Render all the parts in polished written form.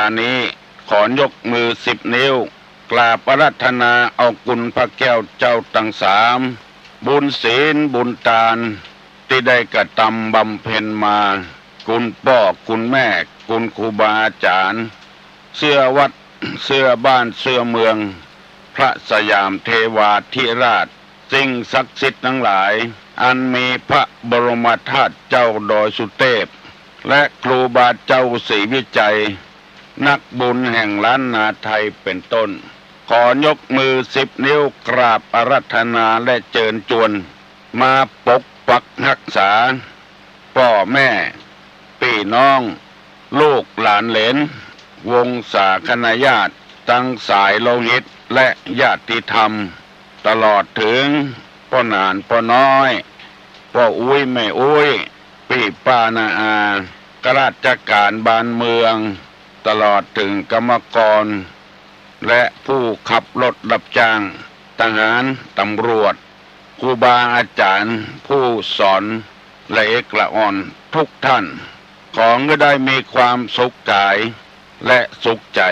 านี้ขอยกมือ10 นิ้วกราบอาราธนาเอาคุณพระแก้วเจ้าทั้งสามบุญศีลบุญทานที่ได้กระทำบำเพ็ญมาคุณพ่อคุณแม่คุณครูบาอาจารย์เสื้อวัดเสื้อบ้านเสื้อเมืองพระสยามเทวาธิราชสิ่งศักดิ์สิทธิ์ทั้งหลายอันมีพระบรมธาตุเจ้าดอยสุเทพและครูบาเจ้าศรีวิจัยนักบุญแห่งล้านนาไทยเป็นต้นขอยกมือ10 นิ้วกราบอาราธนาและเชิญชวนมาปกปักรักษาพ่อแม่พี่น้องลูกหลานเหลนวงศาคณาญาติทั้งสายโลหิตและญาติธรรมตลอดถึงพ่อนานพ่อน้อยพ่ออุ้ยแม่อุ้ยพี่ป้านาอาข้าราชการบ้านเมืองตลอดถึงกรรมกรและผู้ขับรถรับจ้างทหารตำรวจครูบาอาจารย์ผู้สอนและเอกละอ่อนทุกท่านของก็ได้มีความสุขกายและสุขใจ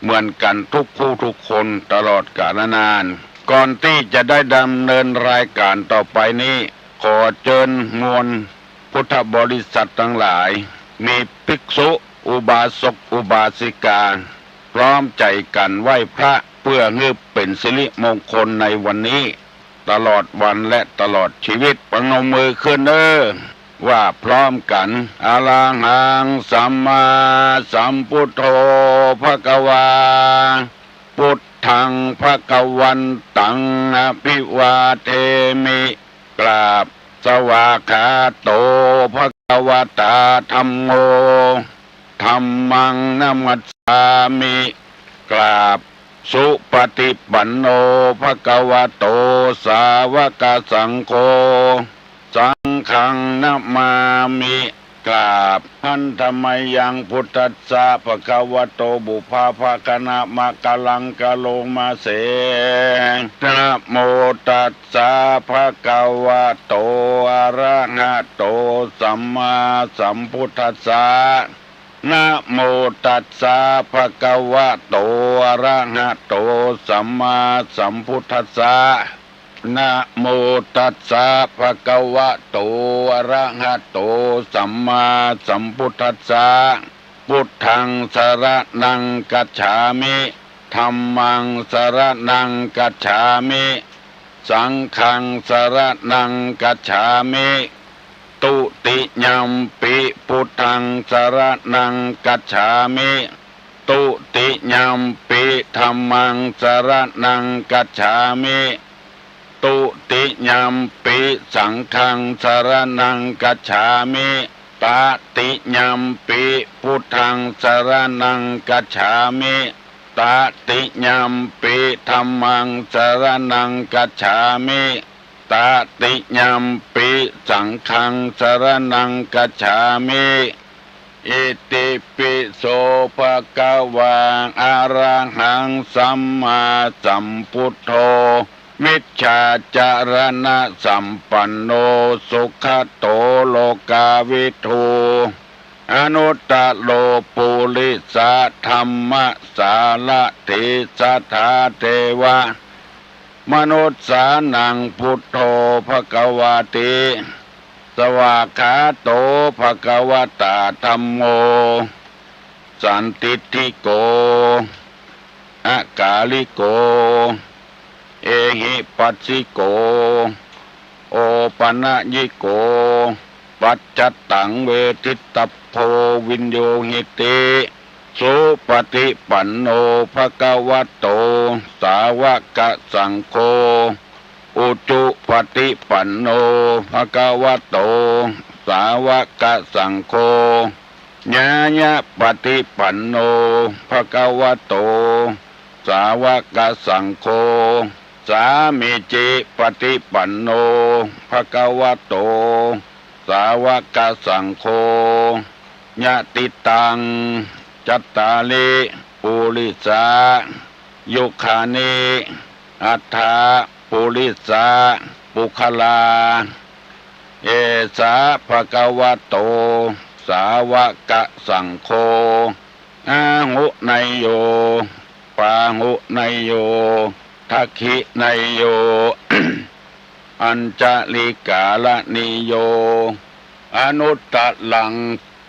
เหมือนกันทุกผู้ทุกคนตลอดกาลนานก่อนที่จะได้ดำเนินรายการต่อไปนี้ขอเชิญมวลพุทธบริษัททั้งหลายมีภิกษุอุบาสกอุบาสิกาพร้อมใจกันไหว้พระเพื่อให้เป็นสิริมงคลในวันนี้ตลอดวันและตลอดชีวิตประนมมือขึ้นว่าพร้อมกันอะระหังสัมมาสัมพุทโธภควาพุทธังภควันตังอภิวาเทมิกราบสวากขาโตภควตาธัมโมธัมมังนัมมัสสามิกราบสุปฏิปันโนภควโตสาวกสังโฆสังฆังนะมามิกราบพันธมัยยังพุทธัสสะภควโตบุพาภคณะมะกะลังกะโลมาเสนะโมตัสสะภควโตอะระหะโตสัมมาสัมพุทธัสสะนะโมตัสสะภควโตอะระหะโตสัมมาสัมพุทธัสสะนะโมตัสสะภควโตอะระหะโตสัมมาสัมพุทธัสสะพุทธังสรณังกัจฉามิธัมมังสรณังกัจฉามิสังฆังสรณังกัจฉามิตุติยัมปิพุทธังสรณังกัจฉามิตุติยัมปิธัมมังสรณังกัจฉามิตุติยัมปิสังฆังสรณังกัจฉามิตติยัมปิพุทธังสรณังกัจฉามิตติยัมปิธัมมังสรณังกัจฉามิตติยัมปิสังฆังสรณังกัจฉามิอิติปิโสภะคะวะอะระหังสัมมาสัมพุทโธมิจฉาจารณะสัมปันโนสุขโตโลกาวิทูอนุตตโลปุริสะธรรมสารถิสัทธาเทวะมนุษสานังพุทโธภควาติสวากขาโตภควตาธัมโมสันติทิโกอากาลิโกเอหิปัสสิโกโอปัญญิโกปัจจตังเวทิตโพวินโยหิติสุปฏิปันโนภควโตสาวกสังโฆอุจุปฏิปันโนภควโตสาวกสังโฆญาญาปฏิปันโนภควโตสาวกสังโฆสามิจิปฏิปันโนภควโตสาวกสังโฆญาติตังจัตตาลิปุริสายุคานิอัฏฐาปุริสาปุคลาเอสาภควโตสาวกสังโฆ อาหุไนโยปาหุไนโยทักขิไนโย อัญจลิกาลนิโยอนุตตลัง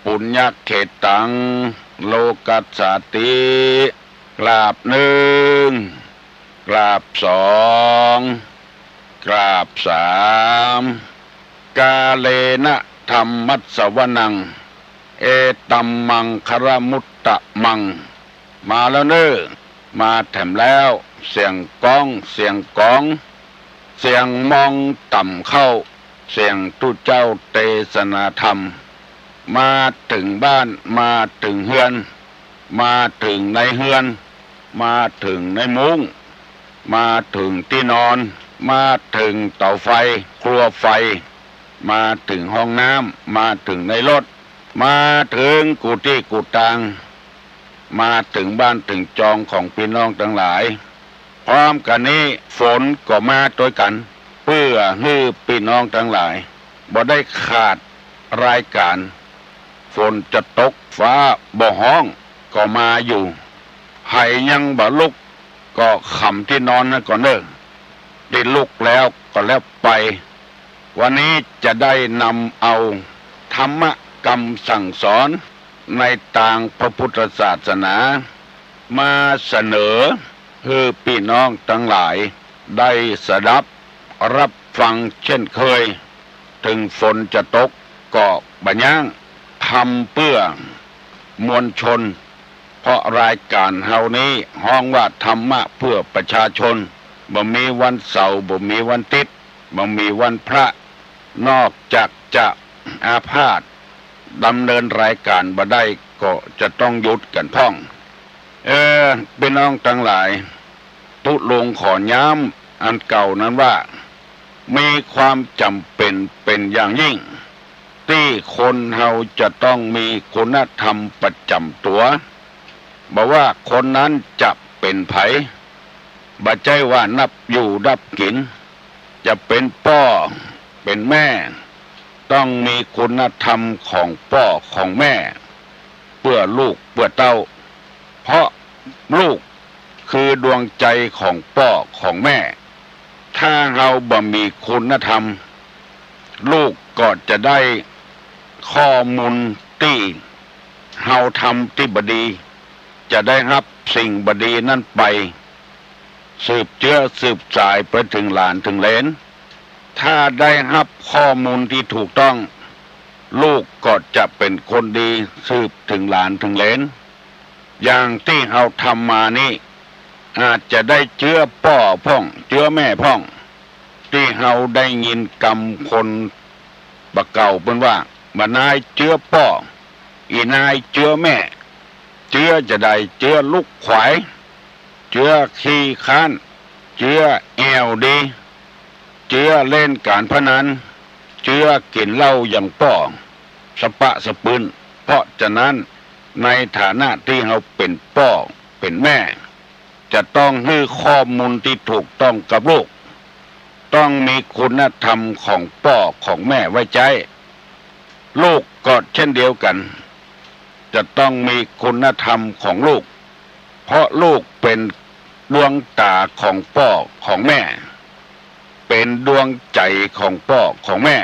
ปุญญเขตังโลกัสสติกราบหนึ่งกราบสองกราบสามกาเลนะธรรมัสสวนังเอตัมมังคารมุตตะมังมาแล้วเน้อมาแถมแล้วเสียงก้องเสียงก้องเสียงมองต่ำเข้าเสียงตุเจ้าเทศนาธรรมมาถึงบ้านมาถึงเฮือนมาถึงในเฮือนมาถึงในมุ้งมาถึงที่นอนมาถึงเตาไฟครัวไฟมาถึงห้องน้ำมาถึงในรถมาถึงกุฏิกุฏังมาถึงบ้านถึงจองของพี่น้องทั้งหลายพร้อมกันนี้ฝนก็มาด้วยกันเพื่อให้พี่น้องทั้งหลายบ่ได้ขาดรายการฝนจะตกฟ้าบ่ห้องก็มาอยู่ให้ยังบ่ลุกก็ขำที่นอนนั่นก็เนิ่งได้ลุกแล้วก็แล้วไปวันนี้จะได้นำเอาธรรมกรรมสั่งสอนในทางพระพุทธศาสนามาเสนอให้พี่น้องทั้งหลายได้สดับรับฟังเช่นเคยถึงฝนจะตกก็บัญญังทำเพื่อมวลชนเพราะรายการเฮานี้ห้องว่าธรรมะเพื่อประชาชนบ่มีวันเสาร์บ่มีวันอาทิตย์บ่มีวันพระนอกจากจะอาพาธดำเนินรายการบ่ได้ก็จะต้องหยุดกันท่องพี่น้องทั้งหลายตุลงขอย้ำอันเก่านั้นว่ามีความจำเป็นอย่างยิ่งที่คนเฮาจะต้องมีคุณธรรมประจำตัวบอกว่าคนนั้นจะเป็นไผบ่ใช่ว่านับอยู่ดับกินจะเป็นพ่อเป็นแม่ต้องมีคุณธรรมของพ่อของแม่เพื่อลูกเพื่อเต้าเพราะลูกคือดวงใจของพ่อของแม่ถ้าเราบ่มีคุณธรรมลูกก็จะได้ข้อมูลที่เราทำที่บดีจะได้รับสิ่งบดีนั่นไปสืบเชื้อสืบสายไปถึงหลานถึงเหลนถ้าได้รับข้อมูลที่ถูกต้องลูกก็จะเป็นคนดีสืบถึงหลานถึงเหลนอย่างที่เราทำมานี่อาจจะได้เชื้อพ่อพ่องเชื้อแม่พ่องที่เราได้ยินกรรมคนบะเก่าเป็นว่าบานายเชื้อพ่ออีนายเชื้อแม่เชื้อจะได้เชื้อลูกขวายเชื้อขี้ค้านเชื้อแอวดีเชื้อเล่นการพนันเชื้อกินเหล้าอย่างป้อสปะสปืนเพราะฉะนั้นในฐานะที่เราเป็นพ่อเป็นแม่จะต้องให้ข้อมูลที่ถูกต้องกับลูกต้องมีคุณธรรมของพ่อของแม่ไว้ใจลูกก็เช่นเดียวกันจะต้องมีคุณธรรมของลูกเพราะลูกเป็นดวงตาของพ่อของแม่เป็นดวงใจของพ่อของแม่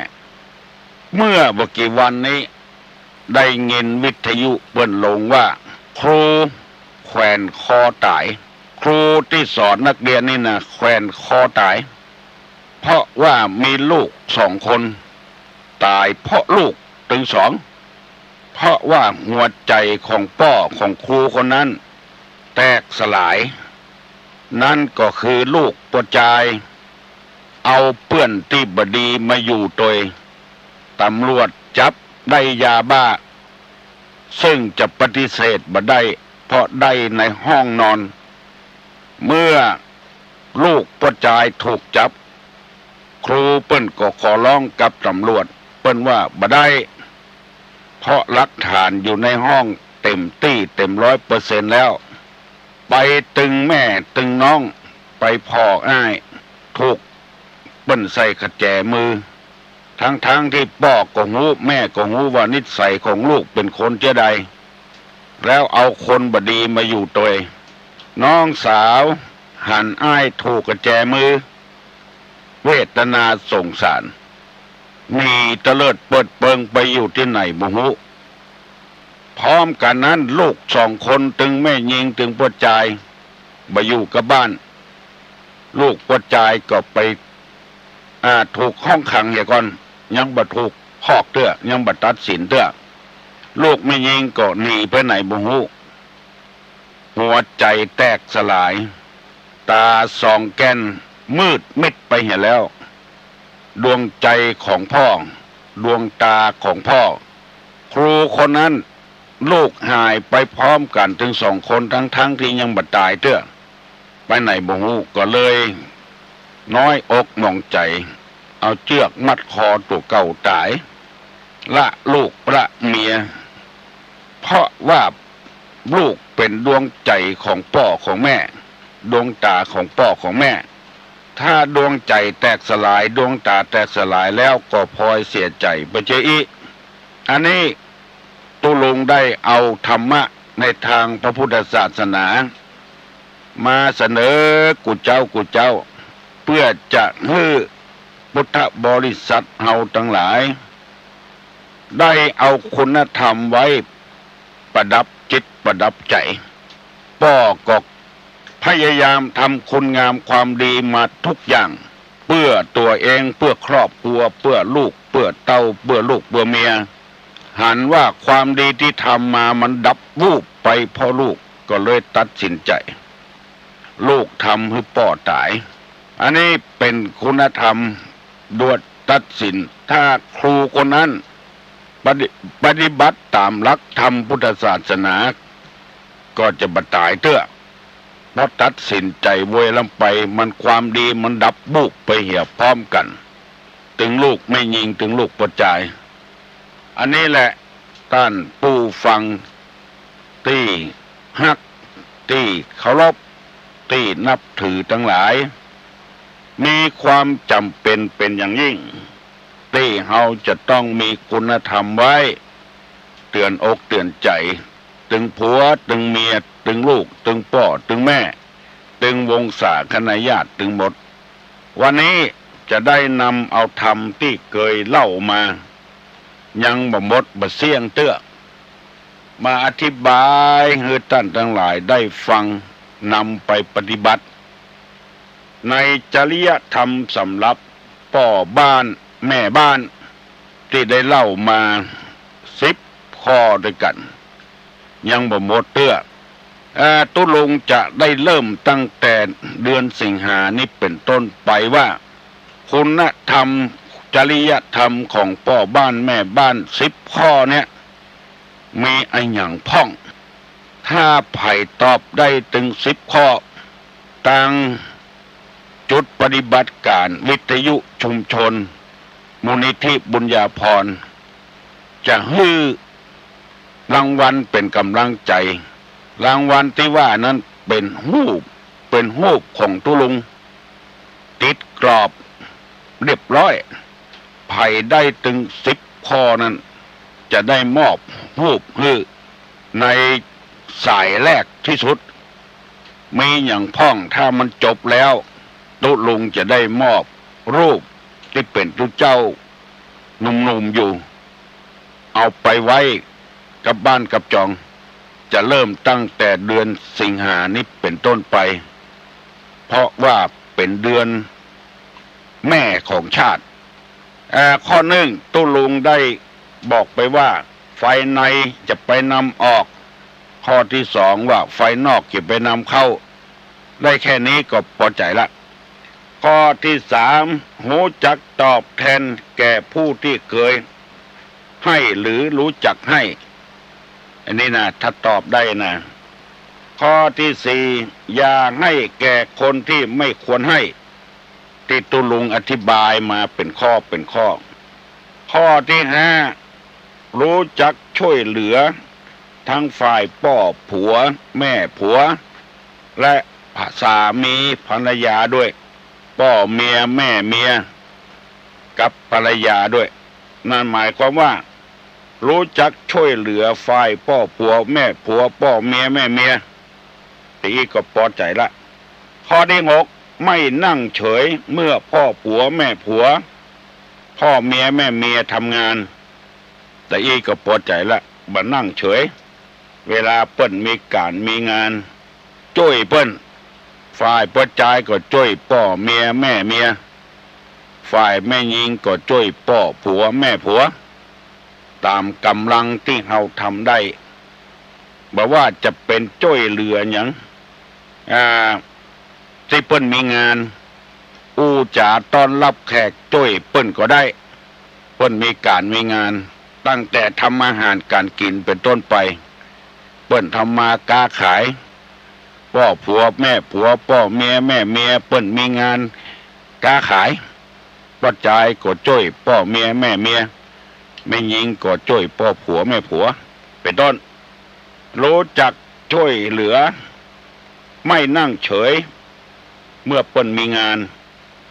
เมื่อบ่กี่วันนี้ได้ยินวิทยุเปิ้นลงว่าครูแขวนคอตายครูที่สอนนักเรียนนี่นะแขวนคอตายเพราะว่ามีลูก2 คนตายเพราะลูกถึง2เพราะว่าหัวใจของพ่อของครูคนนั้นแตกสลายนั่นก็คือลูกตัวใจเอาเปื้อนที่บดีมาอยู่โดยตำรวจจับได้ยาบ้าซึ่งจะปฏิเสธบ่ได้เพราะได้ในห้องนอนเมื่อลูกตัวใจถูกจับครูเปิ้นก็ขอร้องกับตำรวจเปิ้นว่าบ่ได้เพราะหลักฐานอยู่ในห้องเต็มที่เต็ม100%แล้วไปตึงแม่ตึงน้องไปพ่ออ้ายถูกเปิ้นใส่กระแจมือทั้งที่พ่อก็หูแม่ก็หูว่านิสัยของลูกเป็นคนเจ้าใด แล้วเอาคนบดีมาอยู่ตัวเองน้องสาวหันอ้ายถูกกระแจมือเวทนาสงสารหนีเตลิดเปิดเปิงไปอยู่ที่ไหนบ่ฮู้พร้อมกันนั้นลูก2 คนตึงแม่ยิงตึงปวดใจมาอยู่กับบ้านลูกปวดใจก็ไปถูกห้องขังอย่าก่อนยังบ่ถูกพอกเตื้อยังบ่ตัดสินเตื้อลูกไม่ยิงก็หนีไปไหนบ่ฮู้หัวใจแตกสลายตา2 แก้นมืดมิดไปเห็นแล้วดวงใจของพ่อดวงตาของพ่อครูคนนั้นลูกหายไปพร้อมกันถึง2 คนทั้งที่ยังบ่ตายเตื้อไปไหนบ่ฮู้ก็เลยน้อยอกหม่องใจเอาเชือกมัดคอตัวเก่าตายละลูกละเมียเพราะว่าลูกเป็นดวงใจของพ่อของแม่ดวงตาของพ่อของแม่ถ้าดวงใจแตกสลายดวงตาแตกสลายแล้วก็พลอยเสียใจไปเจอีอันนี้ตุลุงได้เอาธรรมะในทางพระพุทธศาสนามาเสนอกุเจ้าเพื่อจะให้พุทธบริษัทเฮาทั้งหลายได้เอาคุณธรรมไว้ประดับจิตประดับใจพ่อก็พยายามทำคุณงามความดีมาทุกอย่างเพื่อตัวเองเพื่อครอบครัวเพื่อลูกเพื่อเต้าเพื่อลูกเพื่อเมียหันว่าความดีที่ทำมามันดับวูบไปเพราะลูกก็เลยตัดสินใจลูกทำให้พ่อตายอันนี้เป็นคุณธรรมดวดตัดสินถ้าครูคนนั้นปฏิบัติตามหลักธรรมพุทธศาสนาก็จะบัดตายเตื้อเพราะตัดสินใจเวยลำไปมันความดีมันดับบุกไปเหี่ยพร้อมกันถึงลูกไม่ยิงถึงลูกประจายอันนี้แหละท่านผู้ฟังที่ฮักที่เคารพที่นับถือทั้งหลายมีความจำเป็นเป็นอย่างยิ่งที่เฮาจะต้องมีคุณธรรมไว้เตือนอกเตือนใจถึงผัวถึงเมียถึงลูกถึงพ่อถึงแม่ถึงวงศาคณาญาติถึงหมดวันนี้จะได้นำเอาธรรมที่เคยเล่ามายังบ่หมดบ่เสี่ยงเตื้อมาอธิบายให้ท่านทั้งหลายได้ฟังนำไปปฏิบัติในจริยธรรมสำหรับพ่อบ้านแม่บ้านที่ได้เล่ามา10 ข้อด้วยกันยังบ่หมดเตื้อตุลงจะได้เริ่มตั้งแต่เดือนสิงหานี้เป็นต้นไปว่าคุณธรรมจริยธรรมของพ่อบ้านแม่บ้าน10 ข้อเนี่ยมีไอ้หยังพ่องถ้าไผ่ตอบได้ถึง10 ข้อตั้งจุดปฏิบัติการวิทยุชุมชนมูลนิธิบุญญาภรณ์จะให้รางวัลเป็นกำลังใจรางวัลที่ว่านั้นเป็นรูปของตุลุงติดกรอบเรียบร้อยไผ่ได้ถึง10 ข้อนั้นจะได้มอบรูปให้ในสายแรกที่สุดมีอย่างพ่องถ้ามันจบแล้วตุลุงจะได้มอบรูปที่เป็นตุเจ้าหนุ่มๆอยู่เอาไปไว้กับบ้านกับจองจะเริ่มตั้งแต่เดือนสิงหานี้เป็นต้นไปเพราะว่าเป็นเดือนแม่ของชาติข้อหนึ่งตุลุงได้บอกไปว่าไฟในจะไปนำออกข้อที่2ว่าไฟนอกจะไปนำเข้าได้แค่นี้ก็พอใจละข้อที่3รู้จักตอบแทนแก่ผู้ที่เคยให้หรือรู้จักให้อันนี้นะถ้าตอบได้นะข้อที่4อย่าให้แก่คนที่ไม่ควรให้ที่ตุลุงอธิบายมาเป็นข้อข้อที่5รู้จักช่วยเหลือทั้งฝ่ายพ่อผัวแม่ผัวและสามีภรรยาด้วยพ่อเมียแม่เมียกับภรรยาด้วยนั่นหมายความว่า รู้จักช่วยเหลือฝ่ายพ่อผัวแม่ผัวพ่อเมียแม่เมียตีก็พอใจละข้อที่หกไม่นั่งเฉยเมื่อพ่อผัวแม่ผัวพ่อเมียแม่เมียทำงานแต่อีก็พอใจละบ่นั่งเฉยเวลาเปิ้นมีการมีงานช่วยเปิ้นฝ่ายพ่อชายก็ช่วยพ่อเมียแม่เมียฝ่ายแม่หญิงก็ช่วยพ่อผัวแม่ผัวตามกำลังที่เราทำได้บอกว่าจะเป็นช่วยเหลืออย่างที่เปิ้นมีงานอู้จ๋าต้อนรับแขกช่วยเปิ้นก็ได้เปิ้นมีการมีงานตั้งแต่ทำอาหารการกินเป็นต้นไปเปิ้นทำมาค้าขายพ่อผัวแม่ผัวพ่อเมียแม่เมียเปิ้นมีงานค้าขายพ่อชายก็ช่วยพ่อเมียแม่เมียแม่หญิงก็ช่วยพ่อผัวแม่ผัวเป็นต้นรู้จักช่วยเหลือไม่นั่งเฉยเมื่อเปิ้นมีงาน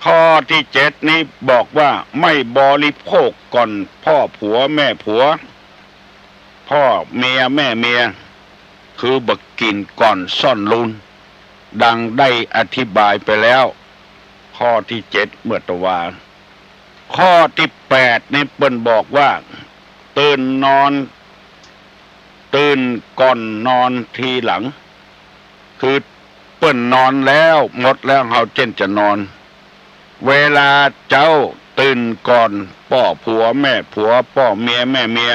ข้อที่เจ็ดนี้บอกว่าไม่บริโภคก่อนพ่อผัวแม่ผัวพ่อเมียแม่เมียคือบักกินก่อนซ่อนลุนดังได้อธิบายไปแล้วข้อที่เจ็ดเมื่อตะวาข้อที่แปดนี่เปิ้นบอกว่าตื่นก่อนนอนทีหลังคือเปิ้นนอนแล้วหมดแล้วเฮาเจนจะนอนเวลาเจ้าตื่นก่อนพ่อผัวแม่ผัวพ่อเมียแม่เมีย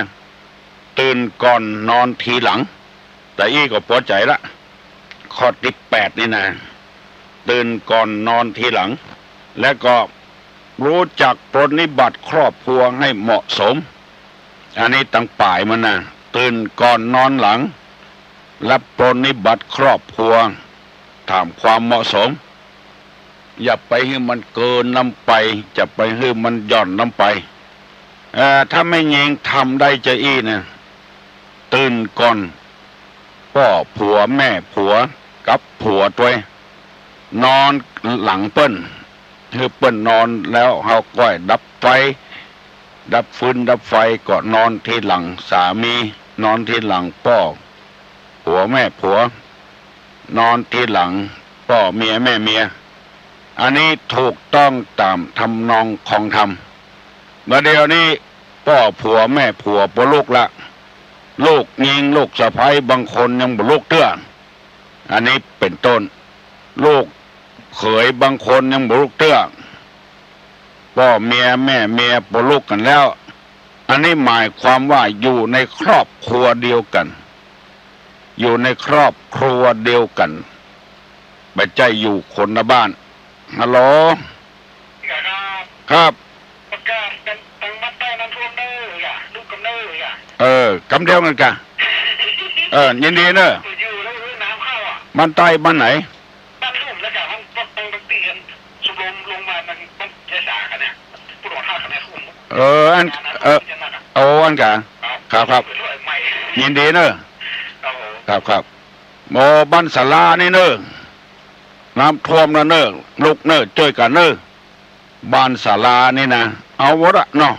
ตื่นก่อนนอนทีหลังแต่อีก็พอใจละข้อที่แปดนี่นะตื่นก่อนนอนทีหลังและก็รู้จักปรนนิบัติครอบครัวให้เหมาะสมอันนี้ตั้งป่ายมันนะตื่นก่อนนอนหลังและปรนนิบัติครอบครัวถามความเหมาะสมอย่าไปให้มันเกินน้ำไปจะไปให้มันหย่อนน้ำไปถ้าไม่ยิงทำได้จะอี้นะตื่นก่อนพ่อผัวแม่ผัวกับผัวตัวนอนหลังเปิ้นคือเปิ้นนอนแล้วเฮาก้อยดับไฟดับฟืนดับไฟก็นอนที่หลังสามีนอนที่หลังพ่อผัวแม่ผัวนอนที่หลังพ่อเมียแม่เมียอันนี้ถูกต้องตามทำนองของธรรมเมื่อเดียวนี้พ่อผัวแม่ผัวบ่ลูกละลูกยิงลูกสะใภ้บางคนยังบ่ลูกเตื้ออันนี้เป็นต้นลูกเขยบางคนยังบ่ลูกเตื้อพ่อเมียแม่เมียบ่ลูกกันแล้วอันนี้หมายความว่าอยู่ในครอบครัวเดียวกันอยู่ในครอบครัวเดียวกันไม่ใช่อยู่คนละบ้านฮัลโหลครับประกาศตั้งมัดใต้น้ำท่วมเด้อลูกกำเนิดกำเดียวกันกะยินดีเนอะอยู่แล้วน้ำเข้าบ้านใต้บ้านไหนบ้านลุ่มแล้วกะมันต้องตีกันสุลมลงมามันเจสากันเนี่ยผู้ดอท่ากันเนี่ยคุณอันอันกะครับยินดีเนอะครับโมบ้านศาลานี่เนอะน้ำท่วมนะเนอะลูกเนอะช่วยกันเนอะบ้านศาลานี่นะเอาวะละเนาะ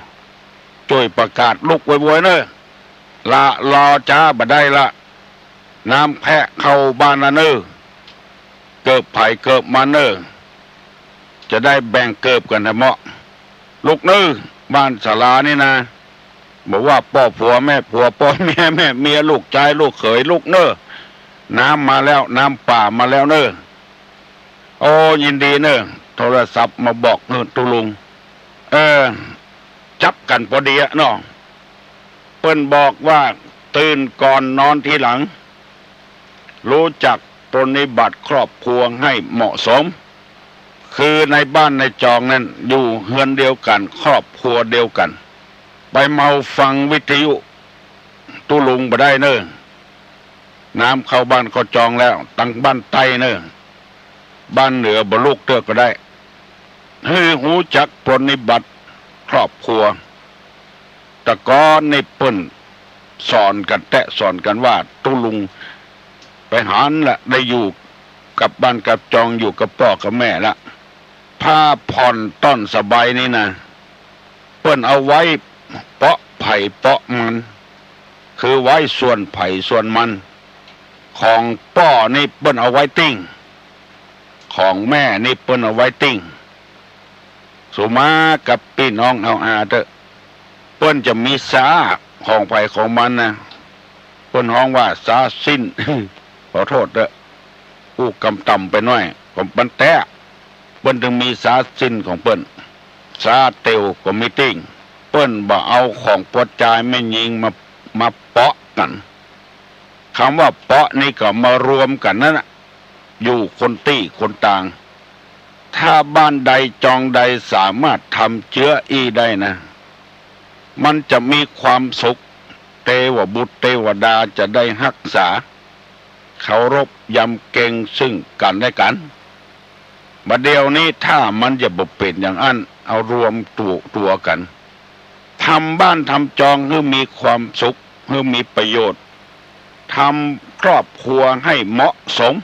ช่วยประกาศลูกไว้ๆเนอะละรอจ้าบ่ได้ละน้ำแพะเข้าบ้านนะเนอะเกิบไผ่เกิบมาเนอะจะได้แบ่งเกิบกันนะเหมาะลูกเนอะบ้านศาลานี่นะบอกว่าพ่อผัวแม่ผัวพ่อเมียแม่เมียลูกชายลูกเขยลูกเนอะน้ำมาแล้วน้ำป่ามาแล้วเนอะโอ้ยินดีเนอะโทรศัพท์มาบอกเนอะตุลุงจับกันพอดีเนาะเปิ้นบอกว่าตื่นก่อนนอนทีหลังรู้จักปรนนิบัติครอบครัวให้เหมาะสมคือในบ้านในจองนั้นอยู่เฮือนเดียวกันครอบครัวเดียวกันไปเมาฟังวิทยุตุลุงบ่ได้เนอะน้ำเข้าบ้านก็จองแล้วตั้งบ้านใต้เนอะบ้านเหนือบลูกเตื้อก็ได้ให้หูจักปรนนิบัติครอบครัวแต่ก็ในเปิ้นสอนกันสอนกันว่าตุลุงไปหาละได้อยู่กับบ้านกับจองอยู่กับพ่อกับแม่ละผ้าผ่อนต้นสบายนี่นะเปิ้นเอาไว้เปาะไผ่เปาะมัน คือไว้ส่วนไผ่ส่วนมันของป้อนี่เปิ้นเอาไว้ติ้งของแม่นี่เปิ้นเอาไว้ติ้งสุมากับพี่น้องเอาอาเถอะเปิ้นจะมีสาของไผ่ของมันนะเปิ้นฮ้องว่าสาสิ้น ขอโทษเถอะอู้กำต่ำไปหน่อยผมปันแตะเปิ้นถึงมีสาสิ้นของเปิ้นสาเตียวก็มีติ้งเปิ้นบ่เอาของปวดใจไม่ยิงมาเปาะกันคำว่าเปาะนี่ก็มารวมกันนั่นน่ะอยู่คนตี้คนต่างถ้าบ้านใดจองใดสามารถทำเชื้ออีได้นะมันจะมีความสุขเทวบุตรเทวดาจะได้รักษาเคารพยำเกรงซึ่งกันและกันบัดเดียวนี้ถ้ามันจะบ่เป็นอย่างนั้นเอารวมตัวกันทำบ้านทำจองให้มีความสุขให้มีประโยชน์ทำครอบครัวให้เหมาะสม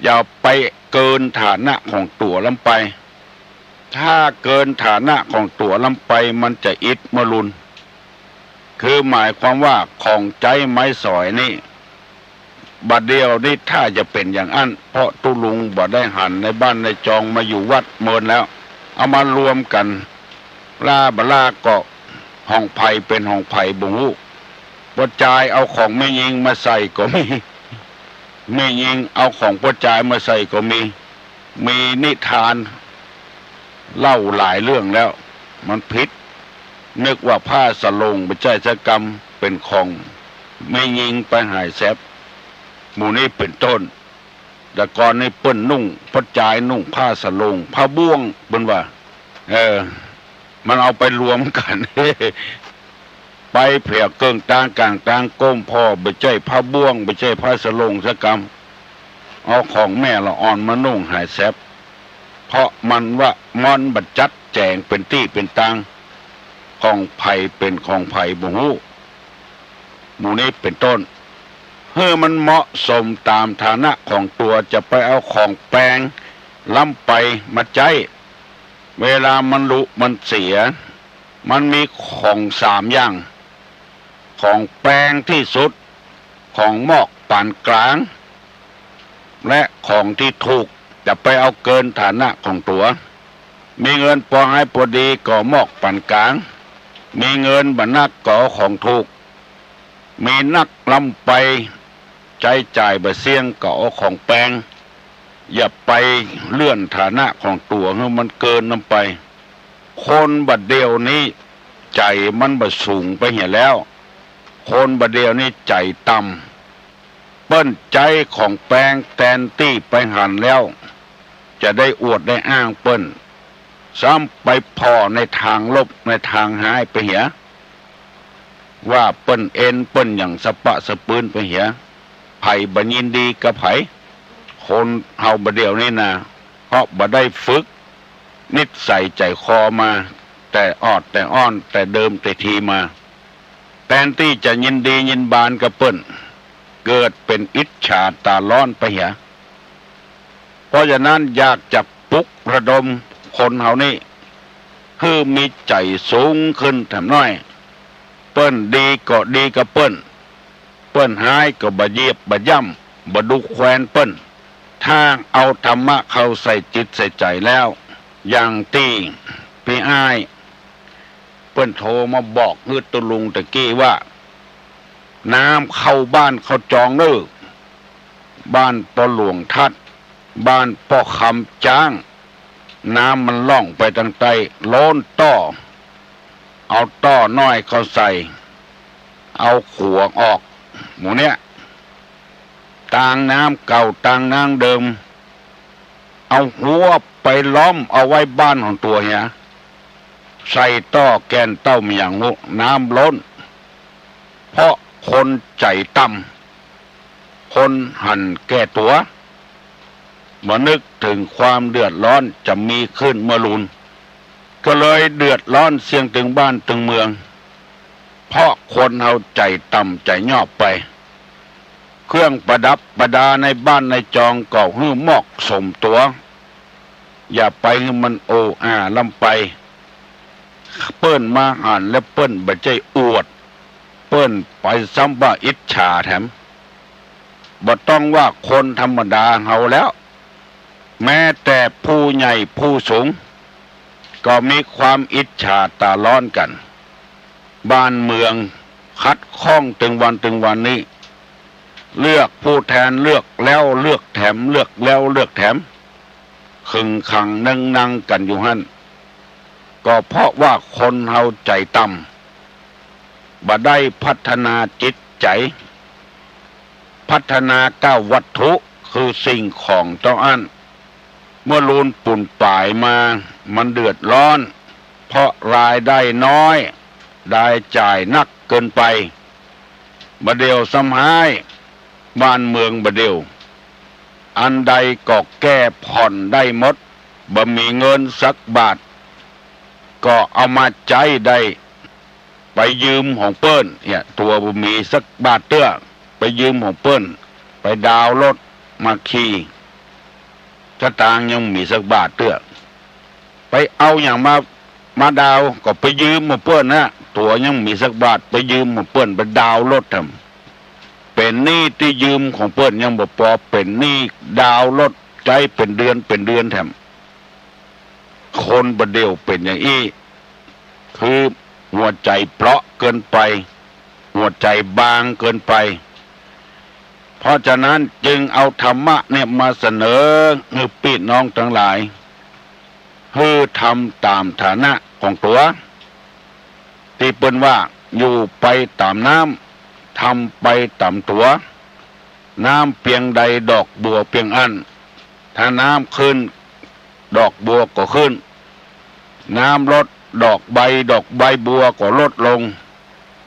อย่าไปเกินฐานะของตัวลำไปถ้าเกินฐานะของตัวลำไปมันจะอิดมรุนคือหมายความว่าของใจไม้สอยนี่บัดเดียวนี่ถ้าจะเป็นอย่างนั้นเพราะตุลุงบ่ได้หันในบ้านในจองมาอยู่วัดเมินแล้วเอามารวมกันลาบลาก็ห้องไผ่เป็นห้องไผ่บุงูปวดใจเอาของไม่ยิงมาใส่ก็มีไม่ยิงเอาของปวดใจมาใส่ก็มีนิทานเล่าหลายเรื่องแล้วมันผิดนึกว่าผ้าสลงไปใจชะกรรมเป็นของไม่ยิงไปหายแซบหมู่นี้เป็นต้นแต่ก่อนนี่เปิ้นนุ่งปวดใจนุ่งผ้าสลงผ้าบ่วงเปิ้นว่ามันเอาไปรวมกัน ไปเพียเกิงต่างกลางต่างก้มพ่อไปใจผ้าบ่วงไปใจผ้าสลงสกรรมเอาของแม่ละอ่อนมานุ่งหายแซบเพราะมันว่ามอนบัดจัดแจงเป็นที่เป็นตังของไผ่เป็นของไผ่บุหูหมู่นี้เป็นต้นเพื่อมันเหมาะสมตามฐานะของตัวจะไปเอาของแปลงล้ำไปมาใจเวลามันลุมันเสียมันมีของสามอย่างของแปลงที่สุดของมอกปานกลางและของที่ถูกจะไปเอาเกินฐานะของตัวมีเงินพอให้พอดีก็มอกปานกลางมีเงินบันักก็ของถูกมีนักล้ำไปใจจ่ายบะเสียงก็เอาของแปลงอย่าไปเลื่อนฐานะของตัวให้มันเกินน้ำไปคนบัดเดียวนี้ใจมันบะสูงไปเหี้ยแล้วคนบัดเดียวนี้ใจต่ำเปิ้นใจของแปลงแทนที่ไปหันแล้วจะได้อวดได้อ้างเปิ้นซ้ำไปพอในทางลบในทางหายไปเหี้ยว่าเปิ้นเอ็นเปิ้นอย่างสะปะสะปืนไปเหี้ยไผ่บ่ยินดีกับไผคนเฮาบัดเดียวนี้นะเพราะบ่ได้ฝึกนิสัยใจคอมาแต่ออดแต่อ้อนแต่เดิมแต่ทีมาแทนที่จะยินดียินบานกับเปิ้นเกิดเป็นอิจฉาตาร้อนไปเหี้ยเพราะฉะนั้นอยากจะปลุกระดมคนเฮานี่คือมีใจสูงขึ้นแถมน้อยเปิ้นดีก็ดีกับเปิ้นหายก็บ่เหยียบบ่ย่ำบ่ดุแควนเปิ้นถ้าเอาธรรมะเข้าใส่จิตใส่ใจแล้วอย่างที่พี่อ้ายเปิ้นโทรมาบอกฮือตุลุงตะกี้ว่าน้ำเข้าบ้านเขาจองเด้อบ้านปอหลวงทัดบ้านปอคำจ้างน้ำมันล่องไปทางใต้โล้นต้อเอาต้อน้อยเข้าใส่เอาขวงออกหมู่เนี้ยตางน้ำเก่าตางน้ำเดิมเอาหัวไปล้อมเอาไว้บ้านของตัวเนี่ยใส่ต้อแกนเต้ามีอย่างงูน้ำล้นเพราะคนใจต่ำคนหันแก้ตัวมานึกถึงความเดือดร้อนจะมีขึ้นเมื่อลุนก็เลยเดือดร้อนเสียงถึงบ้านถึงเมืองเพราะคนเอาใจต่ำใจย่อไปเครื่องประดับประดาในบ้านในจองก็หื้อมอกสมตัวอย่าไปให้มันโอลำไปเปิ้นมาหันและเปิ้นบ่ใจอวด เปิ้ ปิ้นไปซ้ำว่าอิจฉาแถมบ่ต้องว่าคนธรรมดาเฮาแล้วแม้แต่ผู้ใหญ่ผู้สูงก็มีความอิจฉาตาร้อนกันบ้านเมืองคัดข้องถึงวันนี้เลือกผู้แทนเลือกแล้วเลือกแถมเลือกแล้วเลือกแถมขึงขังนั่งกันอยู่หั่นก็เพราะว่าคนเฮาใจต่ำบ่ได้พัฒนาจิตใจพัฒนาก้าววัตถุคือสิ่งของต้องอันเมื่อลูนปุ่นป่ายมามันเดือดร้อนเพราะรายได้น้อยได้จ่ายนักเกินไปบ่เดียวซ้ำหายบ้านเมืองบ่เดียวอันใดก็แก้ผ่อนได้หมดบ่มีเงินสักบาทก็เอามาใจได้ไปยืมของเปิ้นเนี่ยตัวบ่มีสักบาทเตื้อไปยืมของเปิ้นไปดาวรถมาขี่สตางค์ยังมีสักบาทเตื้อไปเอาอย่างมาดาวก็ไปยืมของเปิ้นนะตัวยังมีสักบาทไปยืมของเปิ้นไปดาวรถทำเป็นหนี้ที่ยืมของเปิ้นยังบ่พอเป็นหนี้ดาวรถใจเป็นเดือนแถมคนบ่เดียวเป็นอย่างอี้คือหัวใจเปราะเกินไปหัวใจบางเกินไปเพราะฉะนั้นจึงเอาธรรมะเนี่ยมาเสนอให้พี่น้องทั้งหลายให้ทำตามฐานะของตัวที่เปิ้นว่าอยู่ไปตามน้ำทำไปตามตัวน้ำเพียงใดดอกบัวเพียงอันถ้าน้ำขึ้นดอกบัวก็ขึ้นน้ำลดดอกใบบัวก็ลดลง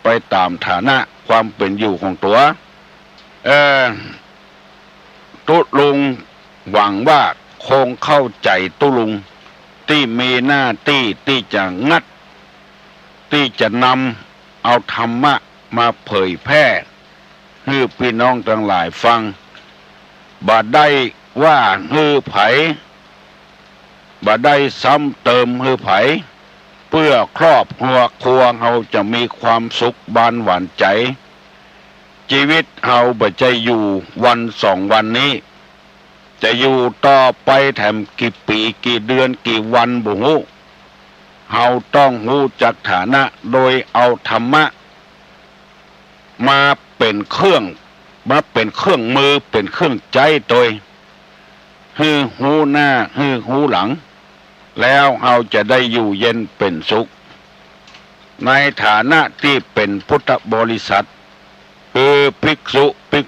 ไปตามฐานะความเป็นอยู่ของตัวตุลุงหวังว่าคงเข้าใจตุลุงที่มีหน้าที่จะงัดที่จะนำเอาธรรมะมาเผยแพร่ให้พี่น้องทั้งหลายฟังบ่ได้ว่าให้ไผบ่ได้ซ้ำเติมให้ไผเพื่อครอบครัวเฮาจะมีความสุขบานหวานใจชีวิตเฮาบ่จะอยู่วัน2 วันนี้จะอยู่ต่อไปแถมกี่ปีกี่เดือนกี่วันบ่ฮู้เฮาต้องรู้จักฐานะโดยเอาธรรมะมาเป็นเครื่องมือเป็นเครื่องใจตัวฮือหูหน้าฮือหูหลังแล้วเฮาจะได้อยู่เย็นเป็นสุขในฐานะที่เป็นพุทธบริษัทคือภิก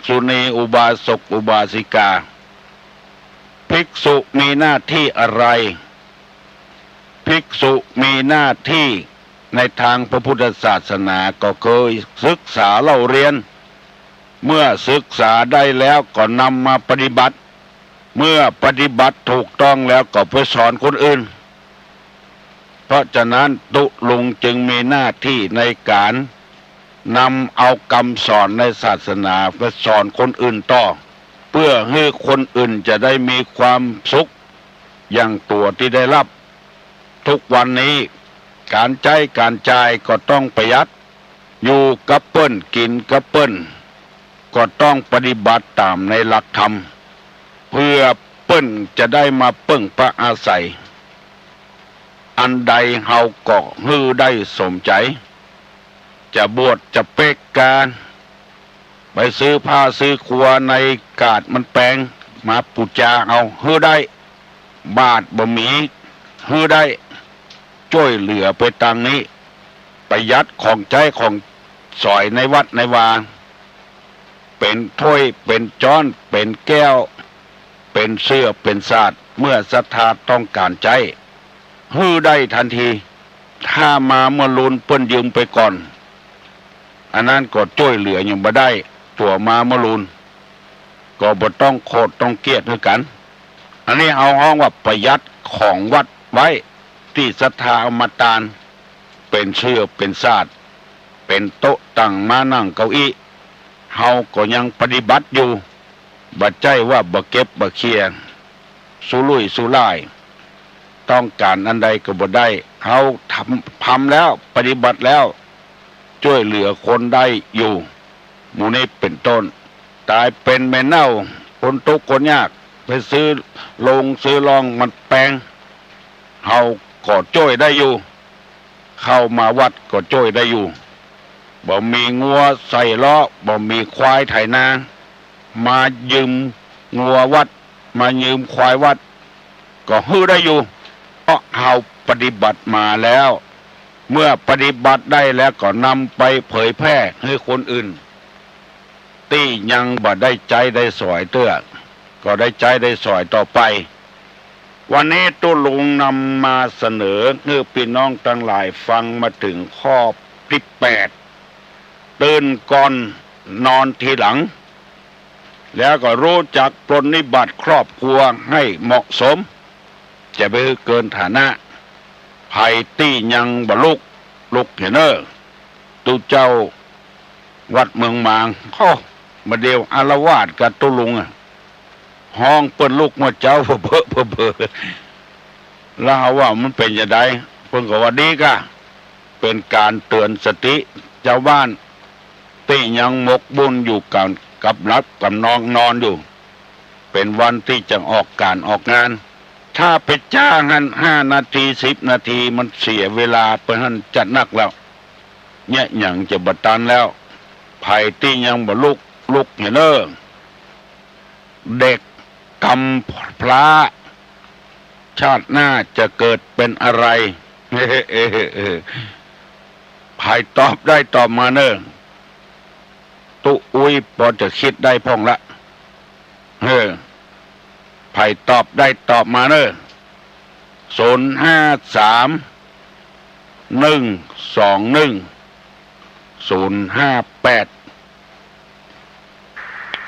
ษุณีอุบาสกอุบาสิกาภิกษุมีหน้าที่อะไรภิกษุมีหน้าที่ในทางพระพุทธศาสนาก็เคยศึกษาเล่าเรียนเมื่อศึกษาได้แล้วก็นำมาปฏิบัติเมื่อปฏิบัติถูกต้องแล้วก็ไปสอนคนอื่นเพราะฉะนั้นตุลุงจึงมีหน้าที่ในการนำเอาคำสอนในศาสนาไปสอนคนอื่นต่อเพื่อให้คนอื่นจะได้มีความสุขอย่างตัวที่ได้รับทุกวันนี้การใช้การจ่ายก็ต้องประหยัดอยู่กับเปิ้นกินกับเปิ้นก็ต้องปฏิบัติตามในหลักธรรมเพื่อเปิ้นจะได้มาเปิ้งพระอาศัยอันใดเฮาก็ฮือได้สมใจจะบวชจะเปกการไปซื้อผ้าซื้อครัวในกาดมันแปลงมาปูจาเอาฮือได้บาทบ่มีฮือได้ช่วยเหลือไปทางนี้ประหยัดของใจของสอยในวัดในวาเป็นถ้วยเป็นจ้อนเป็นแก้วเป็นเสื้อเป็นศาสตร์เมื่อศรัทธาต้องการใจฮือได้ทันทีถ้ามาเมื่อลุนเปิ้นยืมไปก่อนอันนั้นก็ช่วยเหลือยังบ่ได้ตัวมาเมื่อลุนก็บ่ต้องโคตรต้องเกลียดด้วยกันอันนี้เอาห้องว่าประหยัดของวัดไว้ที่ศรัทธาเอามาตานเป็นเสื้อเป็นศาสตร์เป็นโต๊ะตั้งมานั่งเก้าอี้เฮาก็ยังปฏิบัติอยู่บ่ใจว่าบ่เก็บบ่เคลียร์สุรุ่ยสุร่ายต้องการอันใดก็บ่ได้เฮาทำแล้วปฏิบัติแล้ว ช่วยเหลือคนได้อยู่หมู่นี้เป็นต้นตายเป็นแม่เน่าคนทุกข์คนยากไปซื้อลงซื้อลองมันแปลงเฮาก็ช่วยได้อยู่เข้ามาวัดก็ช่วยได้อยู่บ่มีงัวใส่ล้อบ่มีควายไถนามายืมงัววัดมายืมควายวัดก็ฮื้อได้อยู่เพราะเฮาปฏิบัติมาแล้วเมื่อปฏิบัติได้แล้วก็นำไปเผยแพร่ให้คนอื่นที่ยังบ่ได้ใจได้สอยเตื้อก็ได้ใจได้สอยต่อไปวันนี้ตุลุงนำมาเสนอให้พี่น้องทั้งหลายฟังมาถึงข้อที่8ตื่นก่อนนอนทีหลังแล้วก็รู้จักปรนนิบัติครอบครัวให้เหมาะสมจะไปเกินฐานะภัยตี้ยังบลุกเห็นตุเจ้าวัดเมืองมางมาเดียวอารวาสกับตุลุงห้องเปิ้นลูกมาเจ้าเพ้อแล้วว่ามันเป็นยังไงเพิ่นก็ว่าดีกะเป็นการเตือนสติเจ้าบ้านที่ยังหมกบุญอยู่กับรับกับนอนอยู่เป็นวันที่จะออกการออกงานถ้าไปจ้างกัน5 นาที10 นาทีมันเสียเวลาเปิ้นจัดนักแล้วเนี่ยอย่างจะบัดตันแล้วภัยที่ยังบ่ลุกเห็นเด็กกำพร้าชาติหน้าจะเกิดเป็นอะไรภัยตอบได้ตอบมาตุอุ้ยพอจะคิดได้พ่องละภัยตอบได้ตอบมา053-121-058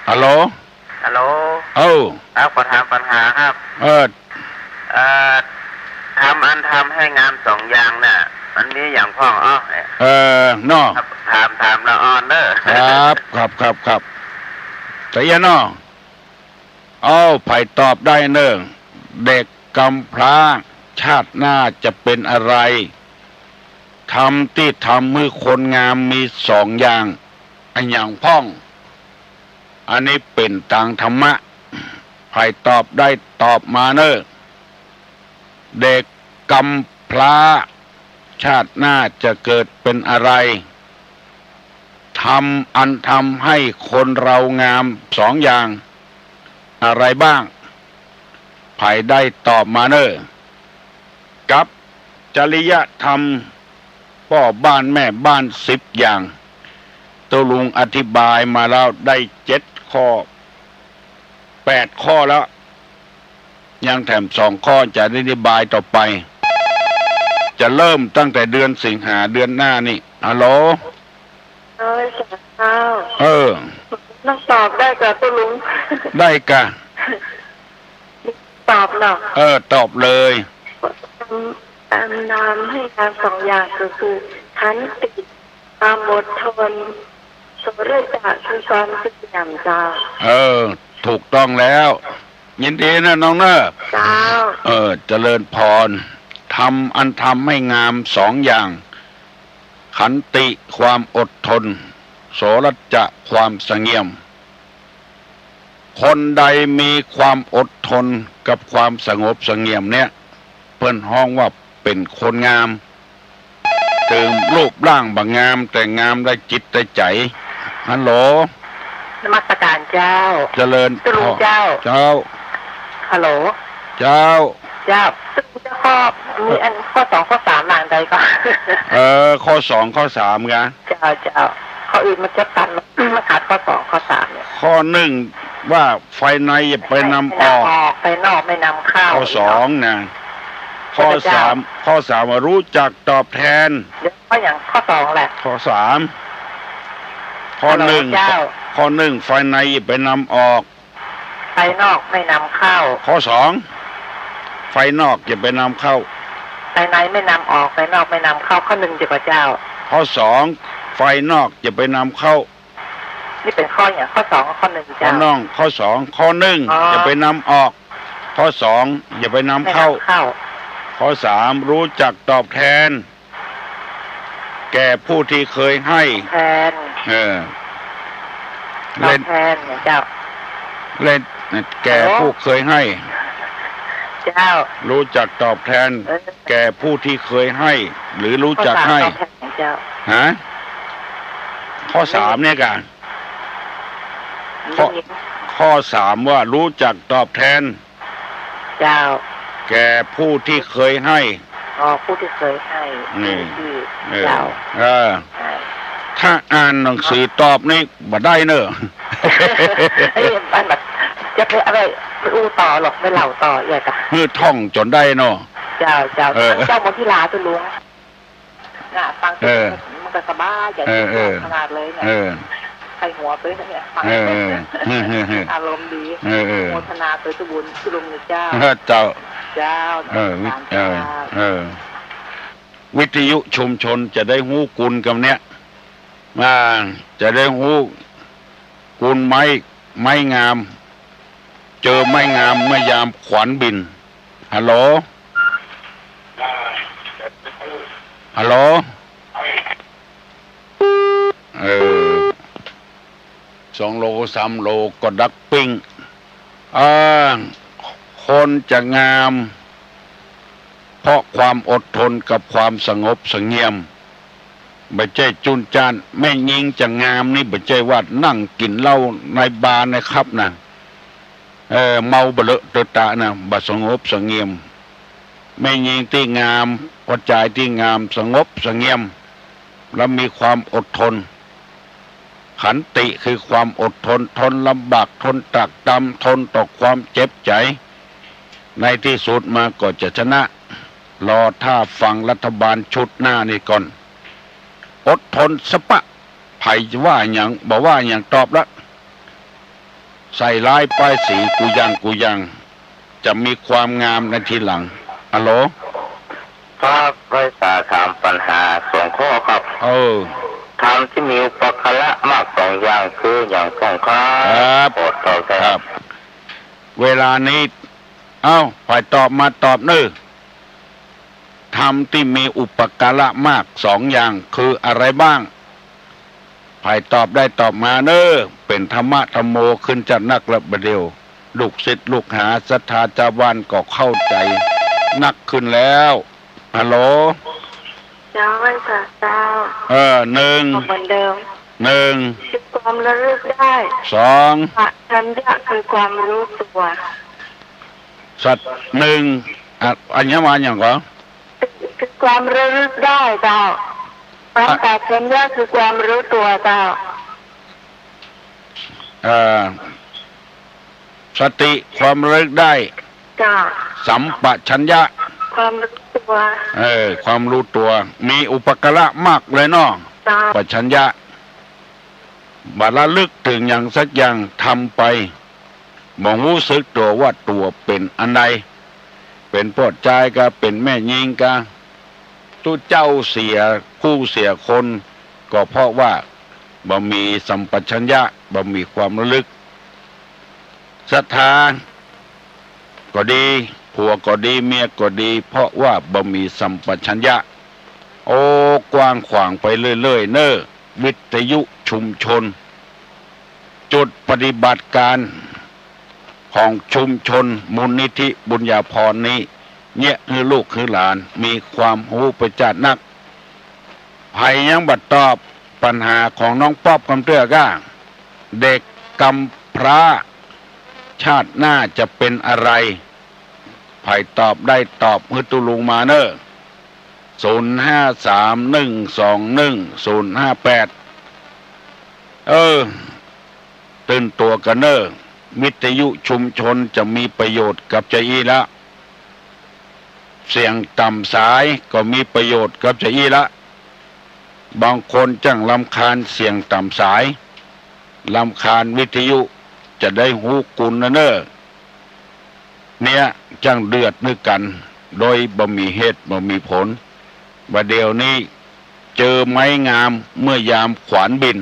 ฮัลโหลครับขอถามปัญหาครับทำให้งาม2 อย่างน่ะมันมีอย่างพ่องนอถามละออนครับแต่ยะนอไผ่ตอบได้เด็กกำพร้าชาติหน้าจะเป็นอะไรทำที่ทำให้คนงามมี2 อย่างอันอย่างพ่องอันนี้เป็นต่างธรรมะไผ่ตอบได้ตอบมาเด็กกำพร้าชาติหน้าจะเกิดเป็นอะไรทำให้คนเรางาม2 อย่างอะไรบ้างไผ่ได้ตอบมากับจริยธรรมพ่อบ้านแม่บ้าน10 อย่างตัวลุงอธิบายมาแล้วได้7 ข้อ8 ข้อแล้วยังแถม2 ข้อจะได้อธิบายต่อไปจะเริ่มตั้งแต่เดือนสิงหาเดือนหน้านี่ฮัลโหลต้องตอบได้กับตัวลุงได้กะตอบเนาะตอบเลยนามให้งาน2 อย่างก็คือขันติความอดทนโสรจะคือความพยายามจ้าถูกต้องแล้วยินดีนะน้องจ้าเจริญพรทำให้งาม2 อย่างขันติความอดทนโสรจะความเสงี่ยมคนใดมีความอดทนกับความสงบเสงี่ยมเนี่ยเพิ่นฮ้องว่าเป็นคนงามถึงรูปร่างบางงามแต่งามได้จิตได้ใจฮัลโหลนมัสการเจ้าเจริญพรเจ้าฮัลโหลเจ้าข้อมีอันข้อ2ข้อ3หลังใดก็ข้อ2ข้อ3ไงเจ้าข้ออื่นมันจะตันมาขาดข้อ2ข้อ3เนี่ยข้อ1ว่าไฟในอย่าไปนำออกไฟนอกไม่นำเข้าข้อ2นะข้อ3ว่ารู้จักตอบแทนเดี๋ยวข้ออย่างข้อ2แหละข้อ3ข้อ1ไฟในอย่าไปนำออกไฟนอกไม่นำเข้าข้อ2ไฟนอกอย่าไปนำเข้าไฟในไม่นำออกไฟนอกไม่นำเข้าข้อ1จ้ะพระเจ้าข้อ2ไฟนอกอย่าไปนำเข้านี่เป็นข้ออย่างข้อ2กับข้อ1จ้ะข้อ2ข้อ1อย่าไปนำออกข้อ2อย่าไปนำเข้าข้อ3รู้จักตอบแทน แก่ผู้ที่เคยให้ แทน เออ ตอ เล่ บ น แทนเนี่ยเจ้า เล่นแก่ผู้เคยให้ เจ้า รู้จักตอบแทน แก่ผู้ที่เคยให้ หรือรู้จักให้ ตอบแทนเนี่ยเจ้า ฮะข้อสามเนี่ยกัน ข้อ ข้อสามว่ารู้จักตอบแทน เจ้า แก่ผู้ที่เคยให้ อ๋อผู้ที่เคยให้ นี่ ที่ เออ เจ้า เออ ใช่ ถ้าอ่านหนังสือตอบนี่บ่ได้เนอะ ไอ้อันแบบจะไปอะไรไม่อู้ต่อหรอกไม่เล่าต่อเลยจ้ะ มือท่องจนได้เนาะ เจ้าเจ้า เออ เจ้ามนทิลาตัวลุงน่ะฟัง เออ มันก็สบายอย่า เอ คิ อ ดขนาดเลยเนี่ย เออ ใส่หัวไปเนี่ยฟัง เออเออ อารมณ์ดี เออเออ โมทนาไปทุบุญทุลุงเจ้า เจ้า เจ้า เออ สาร เออ เจ้า เออ วิทยุชุมชนจะได้หู้กุลกับเนี้ยมาจะได้หู้กุลไม้งาม เจอไม้งามเมื่อยามขวัญบินฮัลโหลฮัลโหลเออ2 โล 3 โลก็ดักปิ้งคนจะงาม เพราะความอดทนกับความสงบเสงี่ยมไม่ใช่จุนจานแม่ยิงจะงามนี่ไม่ใช่ว่านั่งกินเหล้าในบาร์นะครับนะเมาเบลอะเตอะตะนะบัดสงบเสงี่ยมแม่ยิงที่งามหัวใจที่งามสงบเสงี่ยมและมีความอดทนขันติคือความอดทนทนลำบากทนตรากตรำทนต่อความเจ็บใจในที่สุดมาก็จะชนะรอท่าฟังรัฐบาลชุดหน้านี่ก่อนอดทนสปะไผ่ว่าอย่างบอกว่าอย่างตอบแล้วใส่ร้ายป้ายสีกูยังจะมีความงามในทีหลังฮัลโหล ครับไว้สาถามปัญหาสองข้อครับ ธรรมที่มีอุปการะมาก2 อย่างคืออย่างสองข้อ ครับ โปรดตอบแท ครั น บ เวลานี้ฝ่ายตอบมาตอบเน้อธรรมที่มีอุปการะมาก2 อย่างคืออะไรบ้างฝ่ายตอบได้ตอบมาเน้อเป็นธรรมะธรรมโมขึ้นจัดนักระบเดียวลูกศิษย์ลูกหาศรัทธาจาวานก็เข้าใจนักขึ้นแล้วฮัลโหล เจ้าไว้ค่ะเจ้า หนึ่ง เหมือนเดิม 1 คือความระลึกได้ 2 ปัจจัยคือความรู้ตัว สัตว์1อันนี้มาอย่างก่อน คือความระลึกได้เจ้าปัจจัยคือความรู้ตัวเจ้า สติความระลึกได้ เจ้า สัมปชัญญะ ความรู้ตัว ความรู้ตัวมีอุปการะมากเลยเนาะ เจ้า ปัญญะบัดระลึกถึงอย่างสักอย่างทำไปมองรู้สึกตัวว่าตัวเป็นอันใดเป็นปอดใจก็เป็นแม่ยิงก็ตู้เจ้าเสียคู่เสียคนก็เพราะว่าบ่มีสัมปชัญญะบ่มีความระลึกศรัทธาก็ดีผัวก็ดีเมียก็ดีเพราะว่าบ่มีสัมปชัญญะโอ้กว้างขวางไปเรื่อยๆเน้อวิทยุชุมชนจุดปฏิบัติการของชุมชนมูลนิธิบุญญาภรณ์นี้เนี่ยคือลูกคือหลานมีความรู้ประจัดนักภัยยังบัดตอบปัญหาของน้องป๊อบคำเตื้อก้าเด็กกำพร้าชาติหน้าจะเป็นอะไรภัยตอบได้ตอบฮือตุลุงมาเนอ0531210058ตื่นตัวกันเนอวิทยุชุมชนจะมีประโยชน์กับใจอีละเสียงต่ำสายก็มีประโยชน์กับใจอีละบางคนจังลำคาญเสียงต่ำสายลำคาญวิทยุจะได้หูกุลนะเนอเนี่ยจังเดือดนึกกันโดยบ่มีเหตุบ่มีผลว่าเดี๋ยวนี้เจอไม้งามเมื่อยามขวานบิน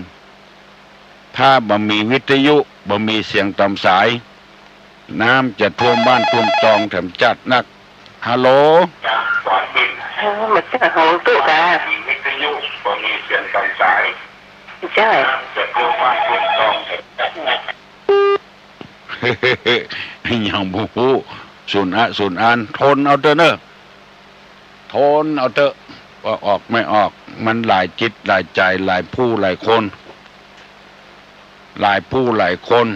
ถ้าบ่มีวิทยุบ่มีเสียงต่ำสายน้ำจะท่วมบ้านท่วมตองแถมจัดนักฮัลโหล มันจะโหตุกา ก็มีเสียงกันสาย ใช่ จะเพื่อว่าถูกต้อง อย่างผู้สุนอันทนเอาเถอะเนอะทนเอาเถอะว่าออกไม่ออกมันหลายจิตหลายใจหลายผู้หลายคนหลายผู้หลายคน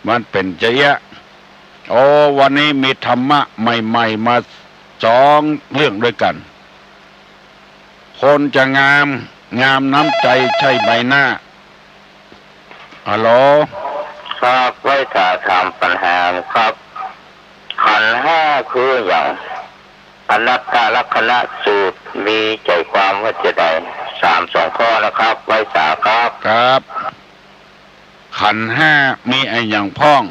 มันเป็นจะยะโอ้วันนี้มีธรรมะใหม่ๆมา2 เรื่องด้วยกันคนจะงามน้ำใจใช่ใบหน้าฮัลโหลครับไว้ถ้าถามปัญหาครับขันธ์ห้าคืออย่างอนัตตลักษณะสูตรมีใจความว่าจะได้3-2 ข้อนะครับไว้สาครับครับขันธ์5มีไอ้อย่างพ้อง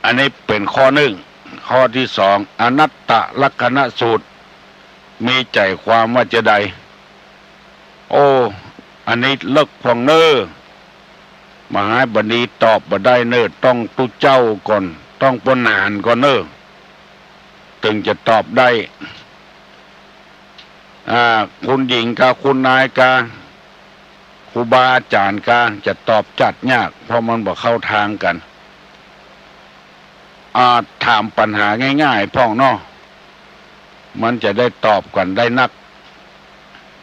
อันนี้เป็นข้อ1ข้อที่2อนัตตลักษณะสูตรมีใจความว่าจะได้โอ้อันนี้เลิกพองเนอมหาบดีตอบบ่ได้เนอต้องตุเจ้าก่อนต้องปนานก่อนเนอถึงจะตอบได้คุณหญิงกับคุณนายกับครูบาอาจารย์กับจะตอบจัดยากเพราะมันบ่เข้าทางกันถามปัญหาง่ายๆพ่องเนาะมันจะได้ตอบกันได้นัก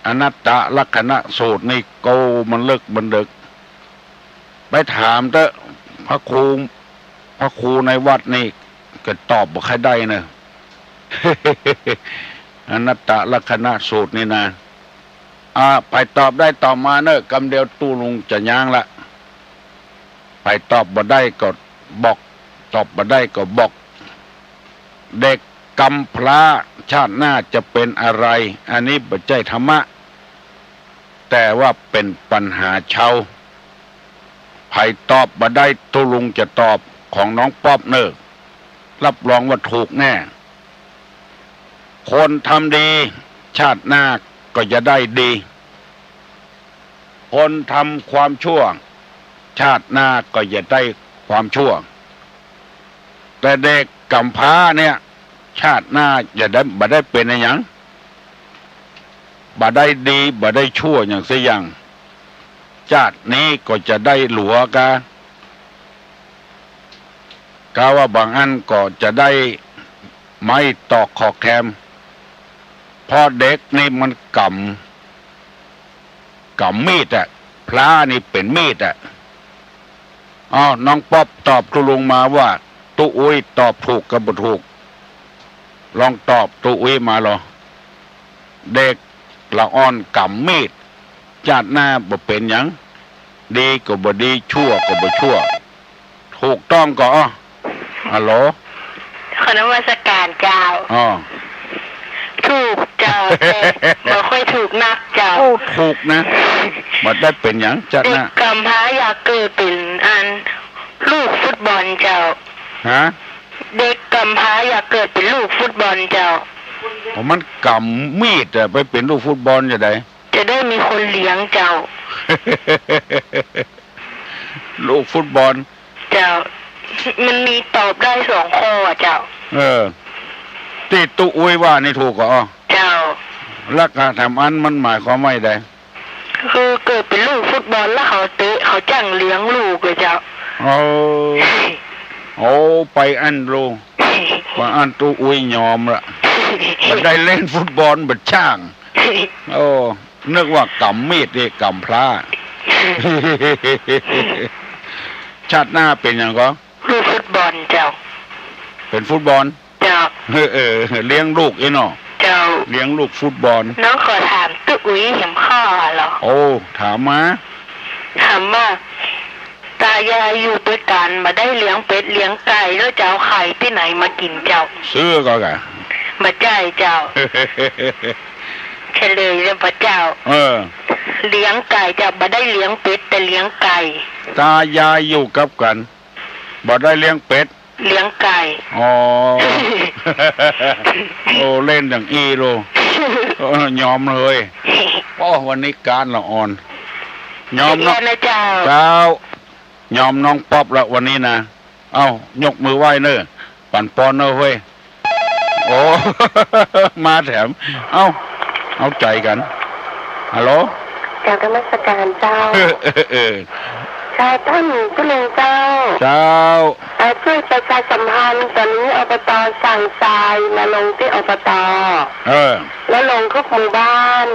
อนัตตลักษณะสูตรนี่โกมันเลิกมันดึกไปถามเถอะพระครูในวัดนี่ก็ตอบบ่ใครได้เนอะ อนัตตลักษณะสูตรนี่นะไปตอบได้ตอบมาเนอะกำเดียวตู้ลุงจะย่างละไปตอบบ่ได้ก็บอกตอบบ่ได้ก็บอกเด็กกำพร้าชาติหน้าจะเป็นอะไรอันนี้บ่ใช่ธรรมะแต่ว่าเป็นปัญหาชาวไผ่ตอบบ่ได้ตู้ลุงจะตอบของน้องป๊อบเนอะรับรองว่าถูกแน่คนทำดีชาติหน้าก็จะได้ดีคนทำความชั่วชาติหน้าก็จะได้ความชั่วแต่เด็กกำพร้าเนี่ยชาติหน้าจะได้บ่ได้เป็นอะไรอย่างบ่ได้ดีบ่ได้ชั่วอย่างเสียอย่างชาตินี้ก็จะได้หลัวกาว่าบางอันก็จะได้ไม้ตอกขอกแคมพอเด็กนี่มันกำมีดพระนี่เป็นมีดน้องป๊อบตอบตุลุงมาว่าตุอุ้ยตอบถูกกับบ่ถูกลองตอบตุอุ้ยมาหรอเด็กละอ่อนกำมีดชาติหน้าบ่เป็นหยังดีก็บ่ดีชั่วก็บ่ชั่วถูกต้องก็ฮัลโหลขอนมัสการเจ้าถูกเจ้าแต่บ่ค่อยถูกนักเจ้าถูกนะบ่ได้เป็นหยังจัดนะเด็กกำพร้าอยากเกิดเป็นลูกฟุตบอลเจ้าเด็กกำพร้าอยากเกิดเป็นลูกฟุตบอลเจ้ามันกำมีดไปเป็นลูกฟุตบอลจะได้มีคนเลี้ยงเจ้า ลูกฟุตบอลเจ้ามันมีตอบได้2 ข้อเจ้าที่ตุอุ้ยว่านี่ถูกก็เจ้าลักการทำอันมันหมายความไม่ได้คือเกิดเป็นลูกฟุตบอลแล้วเขาเตะเขาจ้างเลี้ยงลูกเลยเจ้าโอ้ไปอันลูกว่าอันตุอุ้ยยอมละมันได้เล่นฟุตบอลบัดช่างนึกว่ากำมีดดิกำพระชาติหน้าเป็นอย่างก็ลูกฟุตบอลเจ้าเป็นฟุตบอลเจ้าเลี้ยงลูกเนาะเจ้าเลี้ยงลูกฟุตบอลน้องขอถามตุอุ้ยเห็นข้อเหรอถามว่าตายายอยู่ด้วยกันมาได้เลี้ยงเป็ดเลี้ยงไก่แล้วจะเอาไข่ที่ไหนมากินเจ้าซื้อก็มาจ่ายเจ้าเฉลยเลยพระเจ้าเลี้ยงไก่จะบ่ได้เลี้ยงเป็ดแต่เลี้ยงไก่ตายายอยู่กับกันบ่ได้เลี้ยงเป็ดเลี้ยงไก่เล่นอย่างอีโรยอมเลยวันนี้การละอ่อนยอมน้องเจ้ายอมน้องป๊อบละวันนี้นะยกมือไหว้เนอะปั่นปอนเนอะเว้ยมาแถม เอาใจกันฮัลโหล กราบนมัสการเจ้า ค่ะท่านผู้ลงเจ้า เจ้า ช่วยประชาสัมพันธ์ตอนนี้อบตสั่งทรายมาลงที่อบตแล้วลงทุกหมู่บ้าน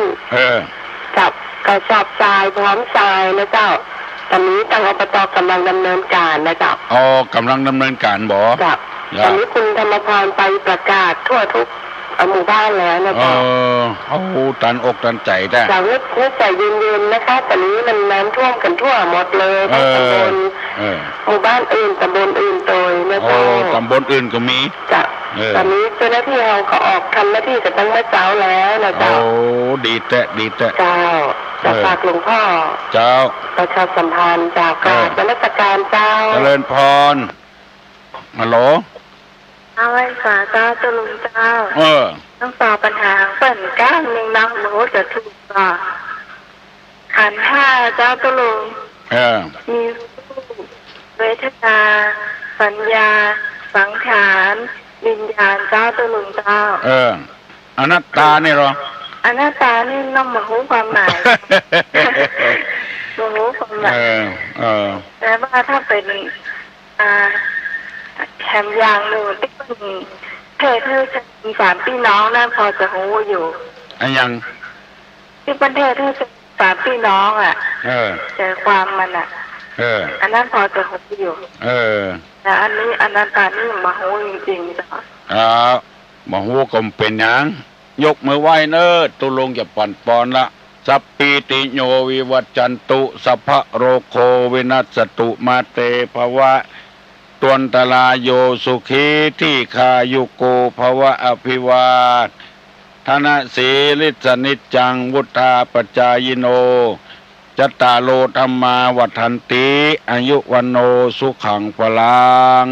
กับกระสอบทรายพร้อมทรายนะเจ้าตอนนี้ทางอบตกำลังดำเนินการนะเจ้าอ๋อกำลังดำเนินการบ่จ้ะตอนนี้คุณธรรมพรไปประกาศทั่วทุกหมู่บ้านแล้วนะเจ้าเอาตันอกตันใจได้จากเมื่อใจเย็นๆนะคะตอนนี้มันน้ำท่วมกันทั่วหมดเลยทั้งตำบลหมู่บ้านอื่นตำบลอื่นโดยนะเจ้าตำบลอื่นก็มีจ้ะตอนนี้เจ้าหน้าที่เขาออกทำหน้าที่กันตั้งแต่เช้าแล้วนะเจ้าดีแต่เจ้าจะฝากหลวงพ่อเจ้าประชาสัมพันธ์จากการบรรณาธิการเจ้าเจริญพรฮัลโหลเอาไว้ฝากเจ้าตุลุงเจ้าต้องตอบปัญหาเปิ่นก้างหนึ่งนะหนูจะถูกต่อขันห้าเจ้าตุลุงมีรูปเวทนาสัญญาสังขารวิญญาณเจ้าตุลุงเจ้าอนัตตาเนี่ยหรออนัตตานี่น้องมาหูความหมายมาหูความหมายแต่ว่าถ้าเป็นแถมอย่างหนึ่งที่เป็นเธอจะมี3พี่น้องนั่นพอจะหูอยู่อันยังที่ประเทศเธอจะ3พี่น้องใจความมันอันนั้นพอจะหูอยู่แต่อันนี้อนัตตานี่มาหูจริงๆจ้ะมาหูก็เป็นยังยกมือไหว้เนอตุลงจะปั่นปอนละสัพปีติโยวิวัจจันตุสัพพะโรโควินัสตุมาเตภวะตวนตลาโยสุขีที่คายุโกภวะอภิวาทธนะสีลิสนิจจังวุธาปจายโนจัตตาโลธรรมาวัฏันติอายุวันโนสุขังพลัง